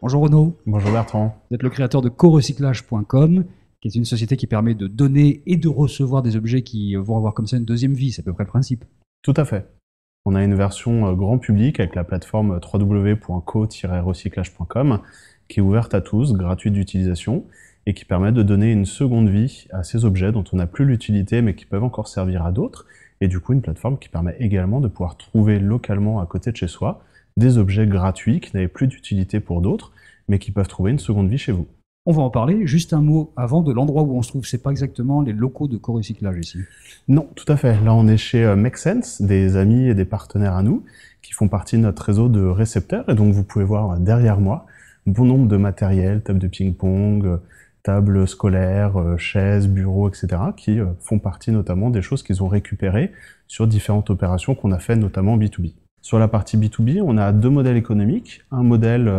Bonjour Renaud. Bonjour Bertrand. Vous êtes le créateur de corecyclage.com, qui est une société qui permet de donner et de recevoir des objets qui vont avoir comme ça une deuxième vie. C'est à peu près le principe. Tout à fait. On a une version grand public avec la plateforme www.co-recyclage.com qui est ouverte à tous, gratuite d'utilisation, et qui permet de donner une seconde vie à ces objets dont on n'a plus l'utilité mais qui peuvent encore servir à d'autres. Et du coup, une plateforme qui permet également de pouvoir trouver localement à côté de chez soi des objets gratuits qui n'avaient plus d'utilité pour d'autres, mais qui peuvent trouver une seconde vie chez vous. On va en parler. Juste un mot avant de l'endroit où on se trouve. C'est pas exactement les locaux de corecyclage ici. Non, tout à fait. Là, on est chez Make Sense, des amis et des partenaires à nous, qui font partie de notre réseau de récepteurs. Et donc, vous pouvez voir derrière moi bon nombre de matériel, tables de ping-pong, tables scolaires, chaises, bureaux, etc., qui font partie notamment des choses qu'ils ont récupérées sur différentes opérations qu'on a fait notamment B2B. Sur la partie B2B, on a deux modèles économiques. Un modèle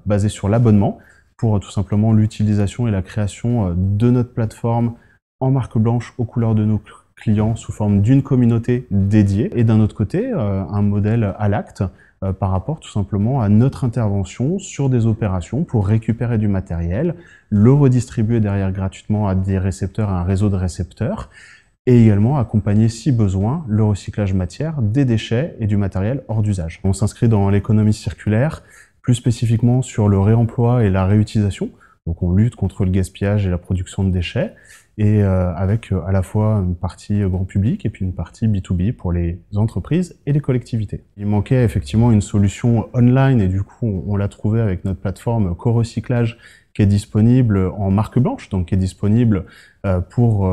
basé sur l'abonnement, pour tout simplement l'utilisation et la création de notre plateforme en marque blanche aux couleurs de nos clients sous forme d'une communauté dédiée. Et d'un autre côté, un modèle à l'acte par rapport tout simplement à notre intervention sur des opérations pour récupérer du matériel, le redistribuer derrière gratuitement à des récepteurs, à un réseau de récepteurs, et également accompagner, si besoin, le recyclage matière des déchets et du matériel hors d'usage. On s'inscrit dans l'économie circulaire, plus spécifiquement sur le réemploi et la réutilisation. Donc on lutte contre le gaspillage et la production de déchets, et avec à la fois une partie grand public et puis une partie B2B pour les entreprises et les collectivités. Il manquait effectivement une solution online, et du coup on l'a trouvé avec notre plateforme Corecyclage, qui est disponible en marque blanche, donc qui est disponible pour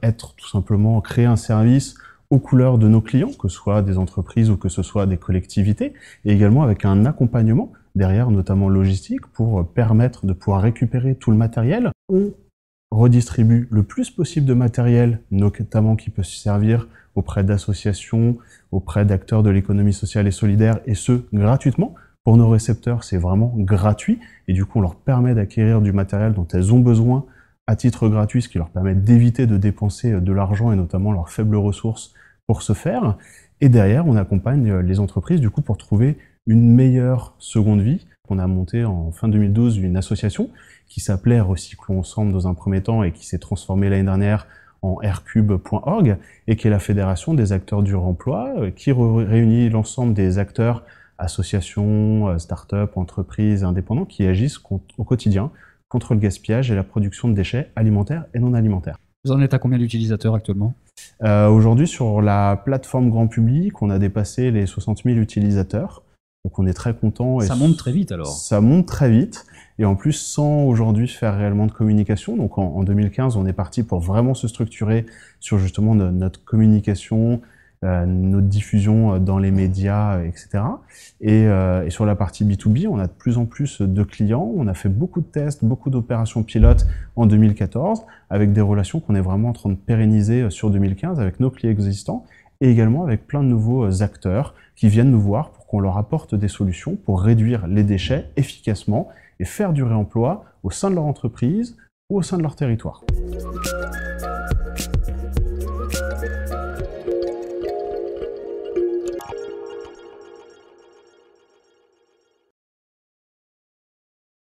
être tout simplement créer un service aux couleurs de nos clients, que ce soit des entreprises ou que ce soit des collectivités, et également avec un accompagnement derrière, notamment logistique, pour permettre de pouvoir récupérer tout le matériel. On redistribue le plus possible de matériel, notamment qui peut se servir auprès d'associations, auprès d'acteurs de l'économie sociale et solidaire, et ce, gratuitement. Pour nos récepteurs, c'est vraiment gratuit, et du coup, on leur permet d'acquérir du matériel dont elles ont besoin à titre gratuit, ce qui leur permet d'éviter de dépenser de l'argent et notamment leurs faibles ressources pour ce faire. Et derrière, on accompagne les entreprises du coup pour trouver une meilleure seconde vie. On a monté en fin 2012 une association qui s'appelait Recyclons Ensemble dans un premier temps et qui s'est transformée l'année dernière en rcube.org, et qui est la fédération des acteurs du réemploi, qui réunit l'ensemble des acteurs, associations, start-up, entreprises, indépendants, qui agissent au quotidien contre le gaspillage et la production de déchets alimentaires et non alimentaires. Vous en êtes à combien d'utilisateurs actuellement ? Aujourd'hui, sur la plateforme grand public, on a dépassé les 60 000 utilisateurs. Donc on est très content. Ça monte très vite alors. Ça monte très vite, et en plus sans aujourd'hui faire réellement de communication. Donc en 2015, on est parti pour vraiment se structurer sur justement notre communication, notre diffusion dans les médias, etc. Et sur la partie B2B, on a de plus en plus de clients. On a fait beaucoup de tests, beaucoup d'opérations pilotes en 2014, avec des relations qu'on est vraiment en train de pérenniser sur 2015 avec nos clients existants, et également avec plein de nouveaux acteurs qui viennent nous voir pour qu'on leur apporte des solutions pour réduire les déchets efficacement et faire du réemploi au sein de leur entreprise ou au sein de leur territoire.